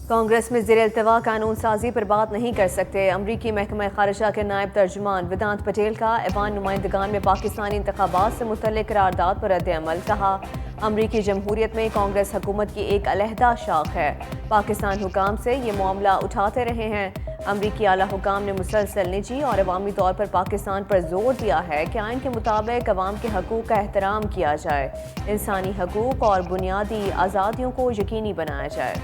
کانگریس میں زیر التوا قانون سازی پر بات نہیں کر سکتے۔ امریکی محکمہ خارجہ کے نائب ترجمان ویدانت پٹیل کا ایوان نمائندگان میں پاکستانی انتخابات سے متعلق قرارداد پر رد عمل۔ کہا، امریکی جمہوریت میں کانگریس حکومت کی ایک علیحدہ شاخ ہے۔ پاکستان حکام سے یہ معاملہ اٹھاتے رہے ہیں۔ امریکی اعلیٰ حکام نے مسلسل نجی اور عوامی طور پر پاکستان پر زور دیا ہے کہ آئین کے مطابق عوام کے حقوق کا احترام کیا جائے، انسانی حقوق اور بنیادی آزادیوں کو یقینی بنایا جائے۔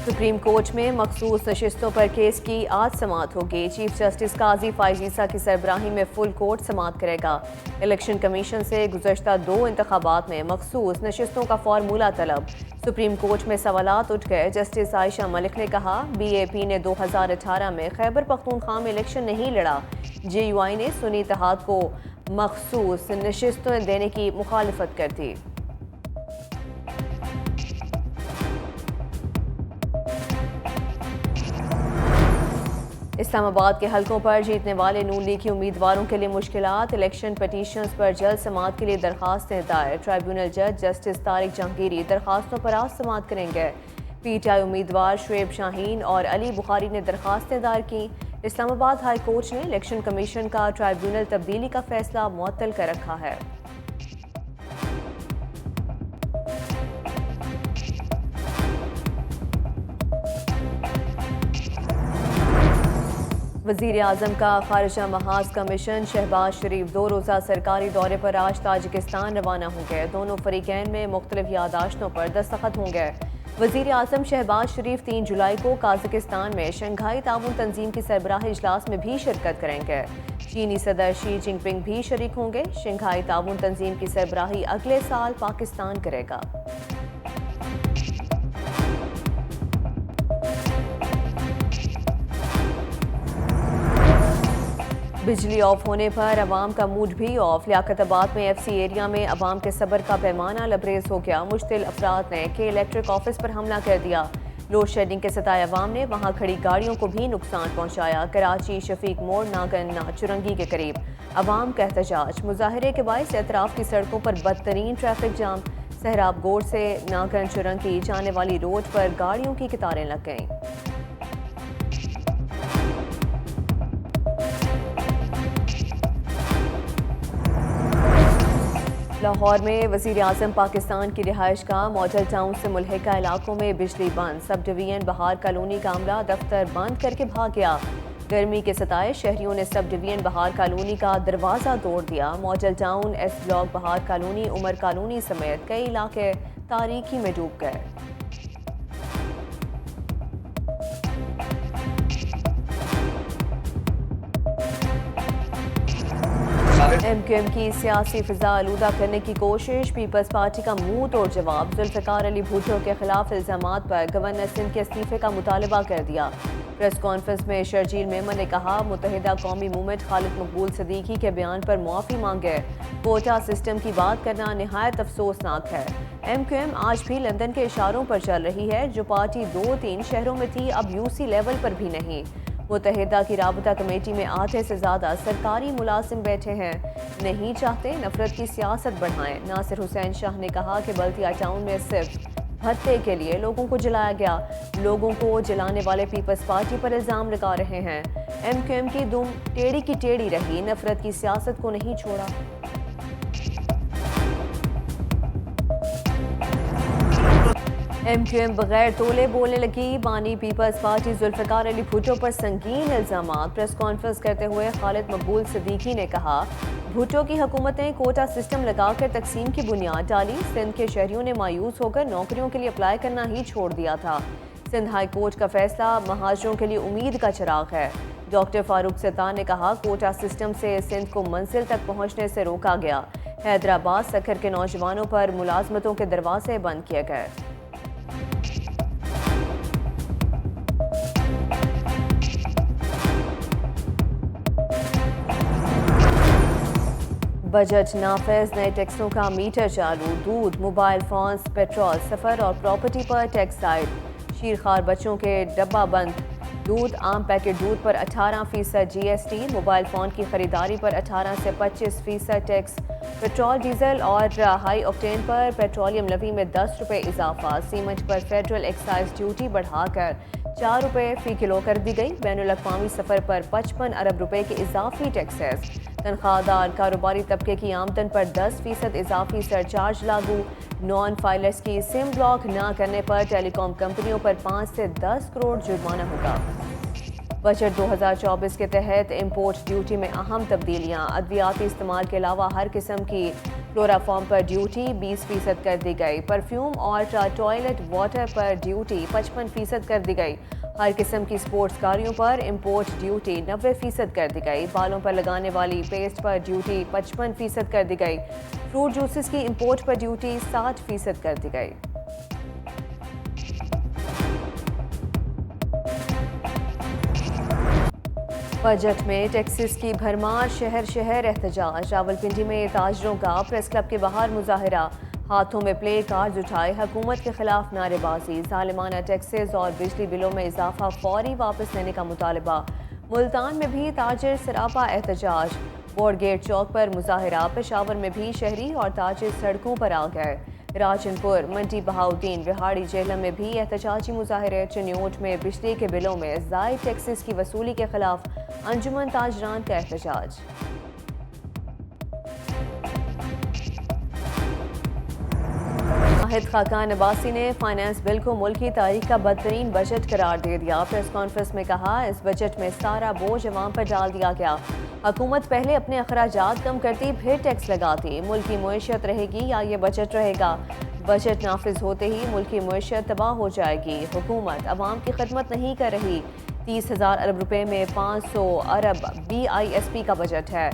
سپریم کورٹ میں مخصوص نشستوں پر کیس کی آج سماعت ہوگی۔ چیف جسٹس قاضی فائز عیسیٰ کی سربراہی میں فل کورٹ سماعت کرے گا۔ الیکشن کمیشن سے گزشتہ 2 انتخابات میں مخصوص نشستوں کا فارمولہ طلب۔ سپریم کورٹ میں سوالات اٹھ گئے۔ جسٹس عائشہ ملک نے کہا، بی اے پی نے 2018 میں خیبر پختونخوا میں الیکشن نہیں لڑا۔ جے یو آئی نے سنی اتحاد کو مخصوص نشستیں دینے کی مخالفت کر دی۔ اسلام آباد کے حلقوں پر جیتنے والے نون لیگ کی امیدواروں کے لیے مشکلات۔ الیکشن پٹیشنز پر جلد سماعت کے لیے درخواستیں دائر۔ ٹرائیبیونل جج جسٹس طارق جہانگیری درخواستوں پر آج سماعت کریں گے۔ پی ٹی آئی امیدوار شعیب شاہین اور علی بخاری نے درخواستیں دائر کیں۔ اسلام آباد ہائی کورٹ نے الیکشن کمیشن کا ٹرائیبیونل تبدیلی کا فیصلہ معطل کر رکھا ہے۔ وزیر اعظم کا خارجہ محاذ کا مشن شہباز شریف 2 روزہ سرکاری دورے پر آج تاجکستان روانہ ہوں گے۔ دونوں فریقین میں مختلف یادداشتوں پر دستخط ہوں گے۔ وزیر اعظم شہباز شریف 3 جولائی کو قازقستان میں شنگھائی تعاون تنظیم کی سربراہ اجلاس میں بھی شرکت کریں گے۔ چینی صدر شی جن پنگ بھی شریک ہوں گے۔ شنگھائی تعاون تنظیم کی سربراہی اگلے سال پاکستان کرے گا۔ بجلی آف ہونے پر عوام کا موڈ بھی آف۔ لیاقت آباد میں ایف سی ایریا میں عوام کے صبر کا پیمانہ لبریز ہو گیا۔ مشتعل افراد نے کے الیکٹرک آفس پر حملہ کر دیا۔ لوڈ شیڈنگ کے ستائے عوام نے وہاں کھڑی گاڑیوں کو بھی نقصان پہنچایا۔ کراچی شفیق موڑ ناگن چرنگی کے قریب عوام کا احتجاج۔ مظاہرے کے باعث اطراف کی سڑکوں پر بدترین ٹریفک جام۔ سہراب گوڑ سے ناگن چرنگی جانے والی روڈ پر گاڑیوں کی قطاریں لگ گئیں۔ لاہور میں وزیر اعظم پاکستان کی رہائش گاہ ماڈل ٹاؤن سے ملحقہ علاقوں میں بجلی بند۔ سب ڈویژن بہار کالونی کا عملہ دفتر بند کر کے بھاگ گیا۔ گرمی کے ستائے شہریوں نے سب ڈویژن بہار کالونی کا دروازہ توڑ دیا۔ ماڈل ٹاؤن، ایس بلاک، بہار کالونی، عمر کالونی سمیت کئی علاقے تاریکی میں ڈوب گئے۔ ایم کیو ایم کی سیاسی فضا آلودہ کرنے کی کوشش۔ پیپلز پارٹی کا منہ توڑ جواب۔ ذوالفقار علی بھٹو کے خلاف الزامات پر گورنر سندھ کے استعفے کا مطالبہ کر دیا۔ پریس کانفرنس میں شرجیل میمن نے کہا، متحدہ قومی موومنٹ خالد مقبول صدیقی کے بیان پر معافی مانگے۔ کوٹا سسٹم کی بات کرنا نہایت افسوسناک ہے۔ ایم کیو ایم آج بھی لندن کے اشاروں پر چل رہی ہے۔ جو پارٹی 2-3 شہروں میں تھی اب یو سی لیول پر بھی نہیں۔ متحدہ کی رابطہ کمیٹی میں آدھے سے زیادہ سرکاری ملازم بیٹھے ہیں۔ نہیں چاہتے نفرت کی سیاست بڑھائیں۔ ناصر حسین شاہ نے کہا کہ بلدیہ ٹاؤن میں صرف بھتے کے لیے لوگوں کو جلایا گیا۔ لوگوں کو جلانے والے پیپلز پارٹی پر الزام لگا رہے ہیں۔ ایم کیو ایم کی دم ٹیڑھی کی ٹیڑھی رہی، نفرت کی سیاست کو نہیں چھوڑا۔ ایم کیو ایم بغیر تولے بولنے لگی۔ بانی پیپلز پارٹی ذوالفقار علی بھٹو پر سنگین الزامات۔ پریس کانفرنس کرتے ہوئے خالد مقبول صدیقی نے کہا، بھٹو کی حکومتیں کوٹا سسٹم لگا کر تقسیم کی بنیاد ڈالی۔ سندھ کے شہریوں نے مایوس ہو کر نوکریوں کے لیے اپلائی کرنا ہی چھوڑ دیا تھا۔ سندھ ہائی کورٹ کا فیصلہ مہاجروں کے لیے امید کا چراغ ہے۔ ڈاکٹر فاروق ستار نے کہا، کوٹا سسٹم سے سندھ کو منزل تک پہنچنے سے روکا گیا۔ حیدرآباد سکھر کے نوجوانوں پر ملازمتوں کے دروازے بند کیے گئے۔ بجٹ نافذ، نئے ٹیکسوں کا میٹر چالو۔ دودھ، موبائل فونز، پیٹرول، سفر اور پراپرٹی پر ٹیکس عائد۔ شیرخوار بچوں کے ڈبہ بند دودھ عام پیکٹ دودھ پر 18% GST، موبائل فون کی خریداری پر 18 سے 25% ٹیکس، پیٹرول ڈیزل اور ہائی آکٹین پر پیٹرولیم لوی میں 10 روپے اضافہ، سیمنٹ پر فیڈرل ایکسائز ڈیوٹی بڑھا کر 4 روپے فی کلو کر دی گئی، بین الاقوامی سفر پر 55 ارب روپے کے اضافی ٹیکسز، تنخواہ دار کاروباری طبقے کی آمدن پر 10% اضافی سرچارج لاگو، نان فائلرز کی سم بلاک نہ کرنے پر ٹیلی کام کمپنیوں پر 5 سے 10 کروڑ جرمانہ ہوگا۔ بجٹ 2024 کے تحت امپورٹ ڈیوٹی میں اہم تبدیلیاں، ادویاتی استعمال کے علاوہ ہر قسم کی کلورافارم پر ڈیوٹی 20% کر دی گئی، پرفیوم اور ٹوائلٹ واٹر پر ڈیوٹی 55% کر دی گئی، ہر قسم کی سپورٹس گاڑیوں پر امپورٹ ڈیوٹی 90% کر دی گئی، بالوں پر لگانے والی پیسٹ پر ڈیوٹی 55% کر دی گئی، فروٹ جوسز کی امپورٹ پر ڈیوٹی 60% کر دی گئی۔ بجٹ میں ٹیکسز کی بھرمار، شہر شہر احتجاج، راولپنڈی میں تاجروں کا پریس کلب کے باہر مظاہرہ، ہاتھوں میں پلے کارڈز اٹھائے، حکومت کے خلاف نعرے بازی، ظالمانہ ٹیکسز اور بجلی بلوں میں اضافہ فوری واپس لینے کا مطالبہ، ملتان میں بھی تاجر سراپا احتجاج، بورڈ گیٹ چوک پر مظاہرہ، پشاور میں بھی شہری اور تاجر سڑکوں پر آ گئے، راجن پور، منڈی بہاؤدین، وہاڑی جہلم میں بھی احتجاجی مظاہرے، چنیوٹ میں بجلی کے بلوں میں زائد ٹیکسز کی وصولی کے خلاف انجمن تاجران کا احتجاج۔ واحد خاقان عباسی نے فائنانس بل کو ملکی تاریخ کا بدترین بجٹ قرار دے دیا، پریس کانفرنس میں کہا اس بجٹ میں سارا بوجھ عوام پر ڈال دیا گیا، حکومت پہلے اپنے اخراجات کم کرتی پھر ٹیکس لگاتی، ملکی معیشت رہے گی یا یہ بجٹ رہے گا، بجٹ نافذ ہوتے ہی ملکی معیشت تباہ ہو جائے گی، حکومت عوام کی خدمت نہیں کر رہی، 30,000 ارب روپے میں 500 ارب BISP کا بجٹ ہے،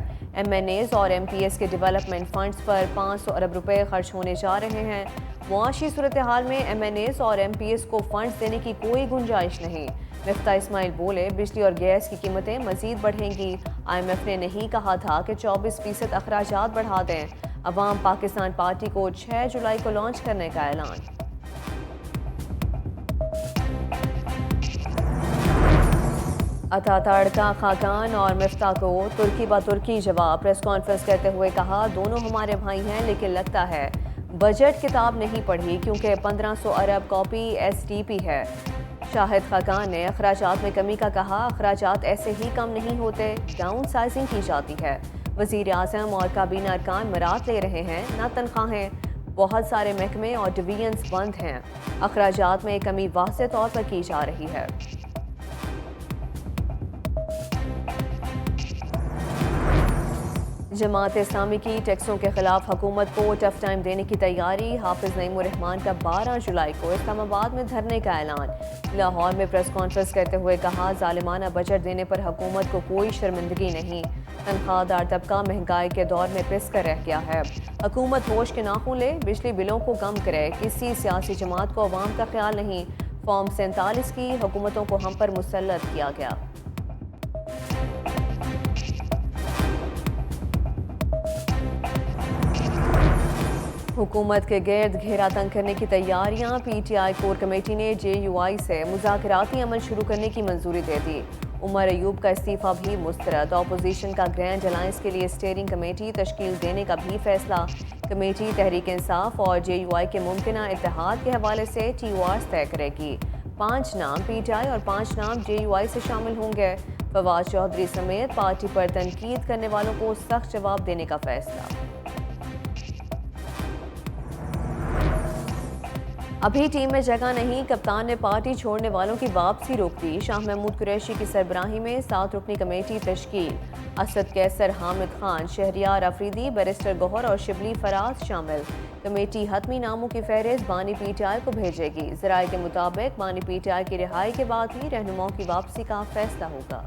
MNAs اور MPS کے ڈیولپمنٹ فنڈز پر 500 ارب روپے خرچ ہونے جا رہے ہیں، معاشی صورتحال میں MNAs اور MPS کو فنڈز دینے کی کوئی گنجائش نہیں، مفتاح اسماعیل بولے بجلی اور گیس کی قیمتیں مزید بڑھیں گی، IMF نے نہیں کہا تھا کہ 24% اخراجات بڑھا دیں، عوام پاکستان پارٹی کو 6 جولائی کو لانچ کرنے کا اعلان۔ عطا تڑکا خاقان اور مفتاح کو ترکی با ترکی جواب، پریس کانفرنس کرتے ہوئے کہا دونوں ہمارے بھائی ہیں لیکن لگتا ہے بجٹ کتاب نہیں پڑھی کیونکہ 1500 ارب کاپی SDP ہے۔ شاہد خاقان نے اخراجات میں کمی کا کہا اخراجات ایسے ہی کم نہیں ہوتے، ڈاؤن سائزنگ کی جاتی ہے، وزیر اعظم اور کابینہ ارکان مراد لے رہے ہیں نہ تنخواہیں، بہت سارے محکمے اور ڈویژنز بند ہیں، اخراجات میں کمی واضح طور پر کی جا رہی ہے۔ جماعت اسلامی کی ٹیکسوں کے خلاف حکومت کو ٹف ٹائم دینے کی تیاری، حافظ نعیم الرحمان کا 12 جولائی کو اسلام آباد میں دھرنے کا اعلان، لاہور میں پریس کانفرنس کرتے ہوئے کہا ظالمانہ بجٹ دینے پر حکومت کو کوئی شرمندگی نہیں، تنخواہ دار طبقہ مہنگائی کے دور میں پس کر رہ گیا ہے، حکومت ہوش کے ناخن لے، بجلی بلوں کو کم کرے، کسی سیاسی جماعت کو عوام کا خیال نہیں، فارم 47 کی حکومتوں کو ہم پر مسلط کیا گیا۔ حکومت کے گرد گھیرا تنگ کرنے کی تیاریاں، PTI کور کمیٹی نے JUI سے مذاکراتی عمل شروع کرنے کی منظوری دے دی، عمر ایوب کا استعفیٰ بھی مسترد، اپوزیشن کا گرینڈ الائنس کے لیے اسٹیئرنگ کمیٹی تشکیل دینے کا بھی فیصلہ، کمیٹی تحریک انصاف اور JUI کے ممکنہ اتحاد کے حوالے سے TORs طے کرے گی، 5 نام PTI اور 5 نام JUI سے شامل ہوں گے، فواد چودھری سمیت پارٹی پر تنقید کرنے والوں کو سخت جواب دینے کا فیصلہ۔ ابھی ٹیم میں جگہ نہیں، کپتان نے پارٹی چھوڑنے والوں کی واپسی روک دی، شاہ محمود قریشی کی سربراہی میں 7 رکنی کمیٹی تشکیل، اسد کیسر، حامد خان، شہریار افریدی، بیرسٹر گوہر اور شبلی فراز شامل، کمیٹی حتمی ناموں کی فہرست بانی PTI کو بھیجے گی، ذرائع کے مطابق بانی PTI کی رہائی کے بعد ہی رہنماؤں کی واپسی کا فیصلہ ہوگا۔